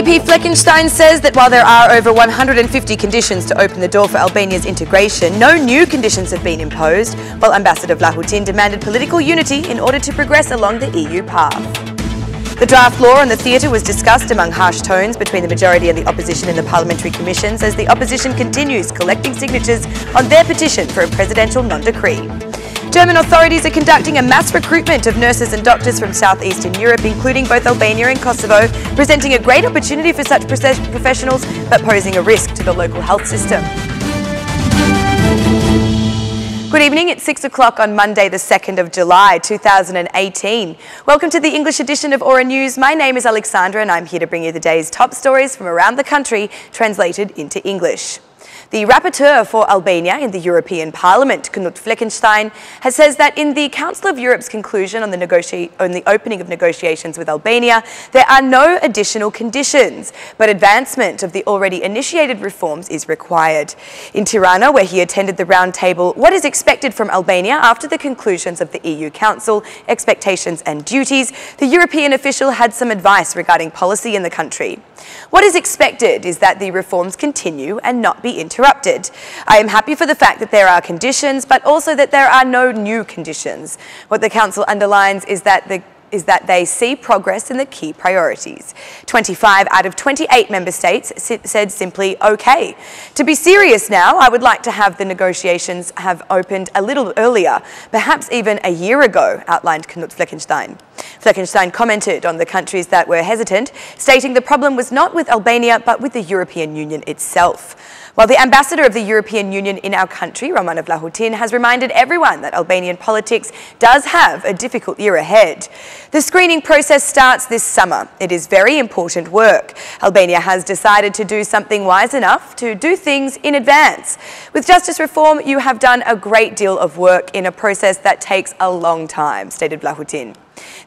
MEP Fleckenstein says that while there are over 150 conditions to open the door for Albania's integration, no new conditions have been imposed, while Ambassador Vlahutin demanded political unity in order to progress along the EU path. The draft law on the theatre was discussed among harsh tones between the majority and the opposition in the parliamentary commissions as the opposition continues collecting signatures on their petition for a presidential non-decree. German authorities are conducting a mass recruitment of nurses and doctors from southeastern Europe, including both Albania and Kosovo, presenting a great opportunity for such professionals, but posing a risk to the local health system. Good evening, it's 6 o'clock on Monday the 2nd of July 2018. Welcome to the English edition of Aura News. My name is Alexandra and I'm here to bring you the day's top stories from around the country, translated into English. The rapporteur for Albania in the European Parliament, Fleckenstein, says that in the Council of Europe's conclusion on the opening of negotiations with Albania, there are no additional conditions, but advancement of the already initiated reforms is required. In Tirana, where he attended the round table, what is expected from Albania after the conclusions of the EU Council, expectations and duties, the European official had some advice regarding policy in the country. What is expected is that the reforms continue and not be interrupted. I am happy for the fact that there are conditions, but also that there are no new conditions. What the Council underlines is that they see progress in the key priorities. 25 out of 28 member states said simply okay. To be serious now, I would like to have the negotiations have opened a little earlier, perhaps even a year ago, outlined Fleckenstein. Fleckenstein commented on the countries that were hesitant, stating the problem was not with Albania but with the European Union itself. While the ambassador of the European Union in our country, Roman Vlahutin, has reminded everyone that Albanian politics does have a difficult year ahead. The screening process starts this summer. It is very important work. Albania has decided to do something wise enough to do things in advance. With justice reform, you have done a great deal of work in a process that takes a long time, stated Vlahutin.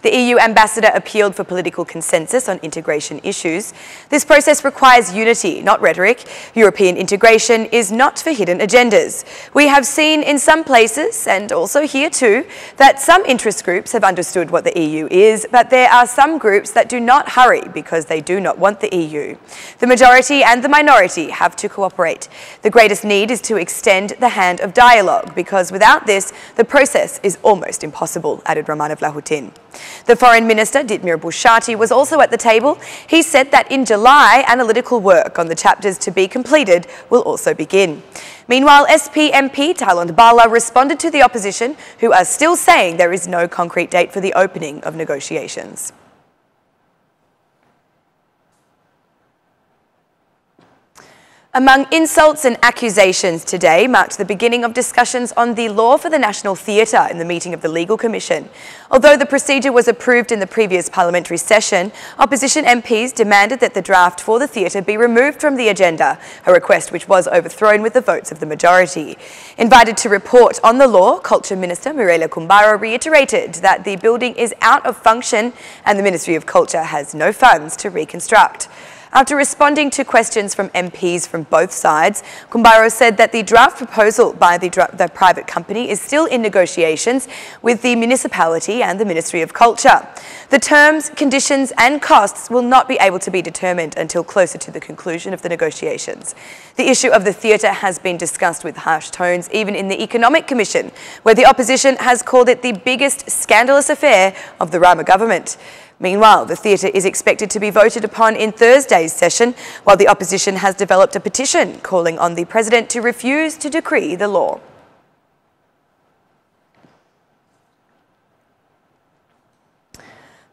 The EU ambassador appealed for political consensus on integration issues. This process requires unity, not rhetoric. European integration is not for hidden agendas. We have seen in some places, and also here too, that some interest groups have understood what the EU is, but there are some groups that do not hurry because they do not want the EU. The majority and the minority have to cooperate. The greatest need is to extend the hand of dialogue, because without this, the process is almost impossible, added Roman Vlahutin. The Foreign Minister, Ditmir Bushati, was also at the table. He said that in July, analytical work on the chapters to be completed will also begin. Meanwhile, SP MP Talon Bala responded to the opposition, who are still saying there is no concrete date for the opening of negotiations. Among insults and accusations today marked the beginning of discussions on the law for the National Theatre in the meeting of the Legal Commission. Although the procedure was approved in the previous parliamentary session, opposition MPs demanded that the draft for the theatre be removed from the agenda, a request which was overthrown with the votes of the majority. Invited to report on the law, Culture Minister Mirela Kumbaro reiterated that the building is out of function and the Ministry of Culture has no funds to reconstruct. After responding to questions from MPs from both sides, Kumbaro said that the draft proposal by the private company is still in negotiations with the municipality and the Ministry of Culture. The terms, conditions and costs will not be able to be determined until closer to the conclusion of the negotiations. The issue of the theatre has been discussed with harsh tones, even in the Economic Commission, where the opposition has called it the biggest scandalous affair of the Rama government. Meanwhile, the theatre is expected to be voted upon in Thursday's session, while the opposition has developed a petition calling on the President to refuse to decree the law.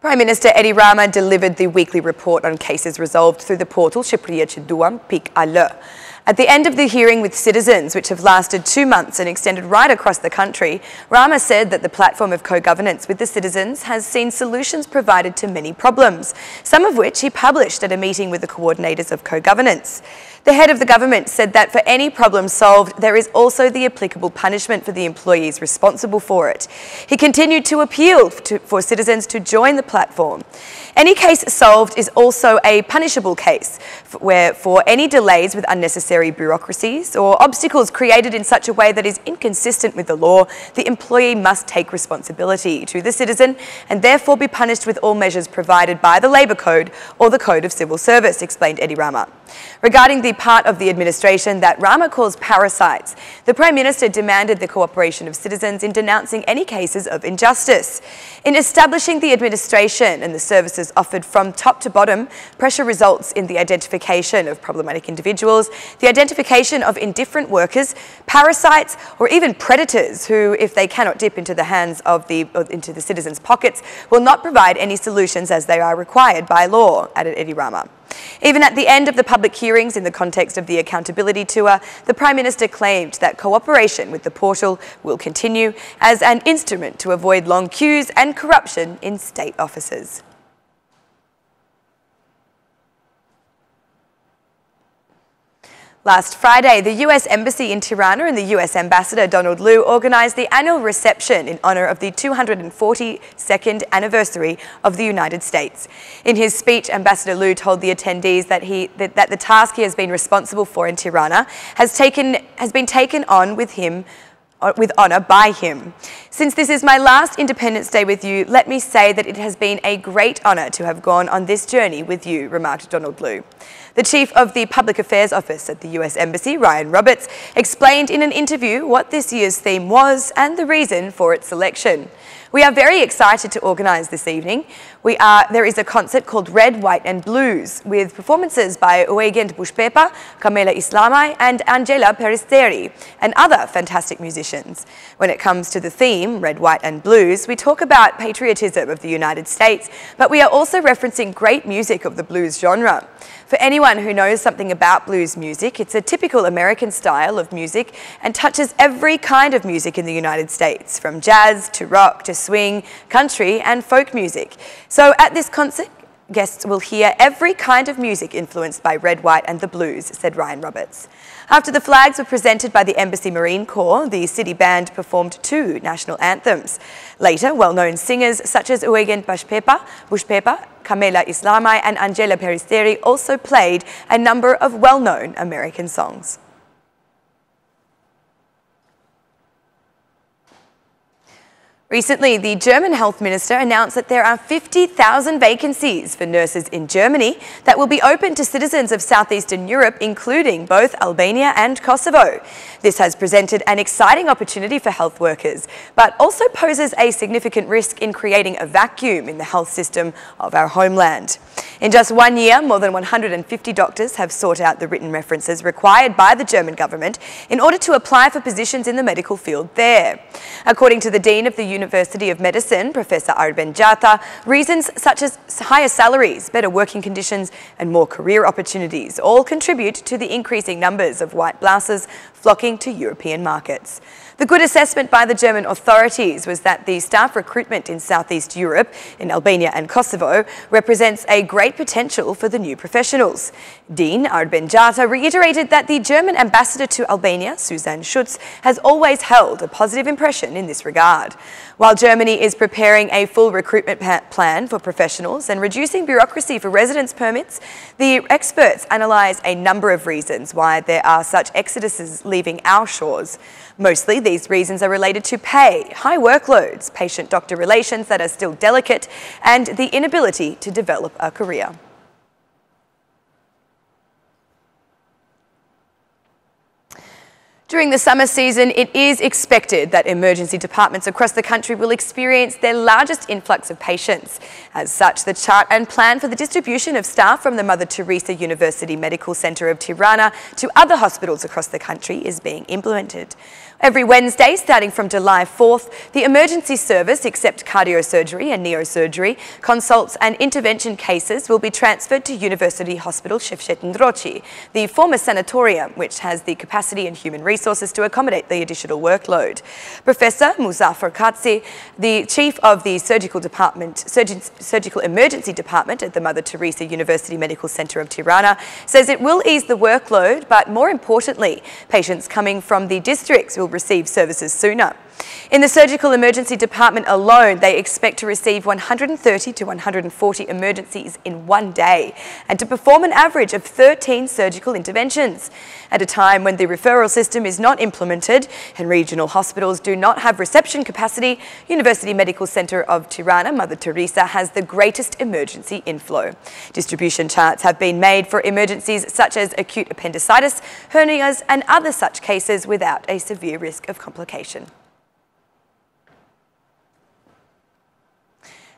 Prime Minister Edi Rama delivered the weekly report on cases resolved through the portal Shqipëria që duam .al. At the end of the hearing with citizens, which have lasted 2 months and extended right across the country, Rama said that the platform of co-governance with the citizens has seen solutions provided to many problems, some of which he published at a meeting with the coordinators of co-governance. The head of the government said that for any problem solved, there is also the applicable punishment for the employees responsible for it. He continued to appeal for citizens to join the platform. Any case solved is also a punishable case, where for any delays with unnecessary unnecessary bureaucracies or obstacles created in such a way that is inconsistent with the law, the employee must take responsibility to the citizen and therefore be punished with all measures provided by the Labour Code or the Code of Civil Service, explained Edi Rama. Regarding the part of the administration that Rama calls parasites, the Prime Minister demanded the cooperation of citizens in denouncing any cases of injustice. In establishing the administration and the services offered from top to bottom, pressure results in the identification of problematic individuals, the identification of indifferent workers, parasites, or even predators who, if they cannot dip into the hands of into the citizens' pockets, will not provide any solutions as they are required by law, added Edi Rama. Even at the end of the public hearings in the context of the accountability tour, the Prime Minister claimed that cooperation with the portal will continue as an instrument to avoid long queues and corruption in state offices. Last Friday, the US Embassy in Tirana and the US Ambassador Donald Lu organised the annual reception in honour of the 242nd anniversary of the United States. In his speech, Ambassador Lu told the attendees that the task he has been responsible for in Tirana has been taken on with honour by him. Since this is my last Independence Day with you, let me say that it has been a great honour to have gone on this journey with you, remarked Donald Lu. The Chief of the Public Affairs Office at the US Embassy, Ryan Roberts, explained in an interview what this year's theme was and the reason for its selection. We are very excited to organise this evening. There is a concert called Red, White and Blues with performances by Eugen Bushpepa, Camila Islamai and Angela Peristeri and other fantastic musicians. When it comes to the theme, Red, White and Blues, we talk about patriotism of the United States, but we are also referencing great music of the blues genre. For anyone who knows something about blues music, it's a typical American style of music and touches every kind of music in the United States, from jazz to rock to swing, country and folk music. So at this concert, guests will hear every kind of music influenced by Red, White and the Blues, said Ryan Roberts. After the flags were presented by the Embassy Marine Corps, the city band performed 2 national anthems. Later, well-known singers such as Eugen Bushpepa, Camila Islamai and Angela Peristeri also played a number of well-known American songs. Recently, the German Health Minister announced that there are 50,000 vacancies for nurses in Germany that will be open to citizens of southeastern Europe, including both Albania and Kosovo. This has presented an exciting opportunity for health workers, but also poses a significant risk in creating a vacuum in the health system of our homeland. In just 1 year, more than 150 doctors have sought out the written references required by the German government in order to apply for positions in the medical field there. According to the Dean of the University of Medicine, Professor Arben Jata, reasons such as higher salaries, better working conditions and more career opportunities all contribute to the increasing numbers of white blouses flocking to European markets. The good assessment by the German authorities was that the staff recruitment in Southeast Europe, in Albania and Kosovo, represents a great potential for the new professionals. Dean Arben Jata reiterated that the German ambassador to Albania, Susanne Schutz, has always held a positive impression in this regard. While Germany is preparing a full recruitment plan for professionals and reducing bureaucracy for residence permits, the experts analyse a number of reasons why there are such exoduses leaving our shores. Mostly these reasons are related to pay, high workloads, patient-doctor relations that are still delicate, and the inability to develop a career. During the summer season, it is expected that emergency departments across the country will experience their largest influx of patients. As such, the chart and plan for the distribution of staff from the Mother Teresa University Medical Centre of Tirana to other hospitals across the country is being implemented. Every Wednesday, starting from July 4th, the emergency service, except cardiosurgery and neurosurgery, consults and intervention cases will be transferred to University Hospital Shevchetndrochi, the former sanatorium, which has the capacity and human resources to accommodate the additional workload. Professor Muzaffar Katsi, the chief of the surgical emergency department at the Mother Teresa University Medical Centre of Tirana, says it will ease the workload, but more importantly, patients coming from the districts will receive services sooner. In the surgical emergency department alone, they expect to receive 130 to 140 emergencies in one day and to perform an average of 13 surgical interventions. At a time when the referral system is not implemented and regional hospitals do not have reception capacity, University Medical Centre of Tirana, Mother Teresa, has the greatest emergency inflow. Distribution charts have been made for emergencies such as acute appendicitis, hernias and other such cases without a severe risk of complication.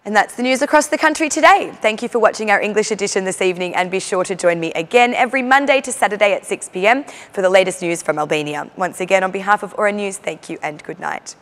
And that's the news across the country today. Thank you for watching our English edition this evening, and be sure to join me again every Monday to Saturday at 6 p.m. for the latest news from Albania. Once again, on behalf of Aura News, thank you and good night.